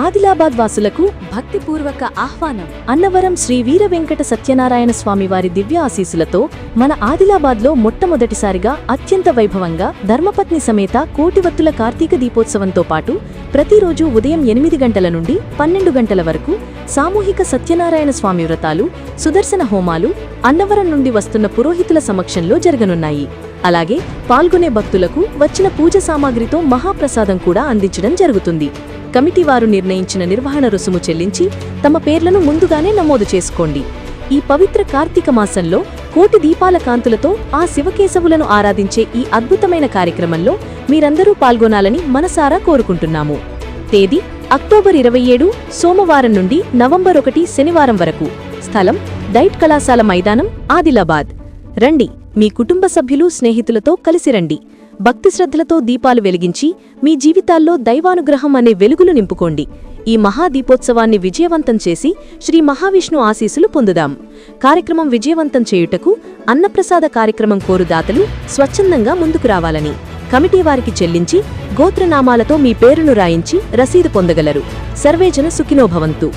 ఆదిలాబాద్ వాసులకు భక్తిపూర్వక ఆహ్వానం. అన్నవరం శ్రీ వీర వెంకట సత్యనారాయణ స్వామివారి దివ్య ఆశీస్సులతో మన ఆదిలాబాద్లో మొట్టమొదటిసారిగా అత్యంత వైభవంగా ధర్మపత్ని సమేత కోటివత్తుల కార్తీక దీపోత్సవంతో పాటు ప్రతిరోజు ఉదయం 8 గంటల నుండి 12 గంటల వరకు సామూహిక సత్యనారాయణ స్వామి వ్రతాలు, సుదర్శన హోమాలు అన్నవరం నుండి వస్తున్న పురోహితుల సమక్షంలో జరగనున్నాయి. అలాగే పాల్గొనే భక్తులకు వచ్చిన పూజ సామాగ్రితో మహాప్రసాదం కూడా అందించడం జరుగుతుంది. కమిటీ వారు నిర్ణయించిన నిర్వహణ రుసుము చెల్లించి తమ పేర్లను ముందుగానే నమోదు చేసుకోండి. ఈ పవిత్ర కార్తీక మాసంలో కోటి దీపాల కాంతులతో ఆ శివకేశవులను ఆరాధించే ఈ అద్భుతమైన కార్యక్రమంలో మీరందరూ పాల్గొనాలని మనసారా కోరుకుంటున్నాము. తేదీ అక్టోబర్ 27 సోమవారం నుండి నవంబర్ 1 శనివారం వరకు. స్థలం డైట్ కళాశాల మైదానం, ఆదిలాబాద్. రండి, మీ కుటుంబ సభ్యులు, స్నేహితులతో కలిసి రండి. భక్తి శ్రద్ధలతో దీపాలు వెలిగించి మీ జీవితాల్లో దైవానుగ్రహం అనే వెలుగులు నింపుకోండి. ఈ మహాదీపోత్సవాన్ని విజయవంతం చేసి శ్రీ మహావిష్ణు ఆశీస్సులు పొందుదాం. కార్యక్రమం విజయవంతం చేయుటకు అన్నప్రసాద కార్యక్రమం కోరు దాతలు స్వచ్ఛందంగా ముందుకు రావాలని కమిటీ వారికి చెల్లించి గోత్రనామాలతో మీ పేరును రాయించి రసీదు పొందగలరు. సర్వేజన సుఖినో భవంతు.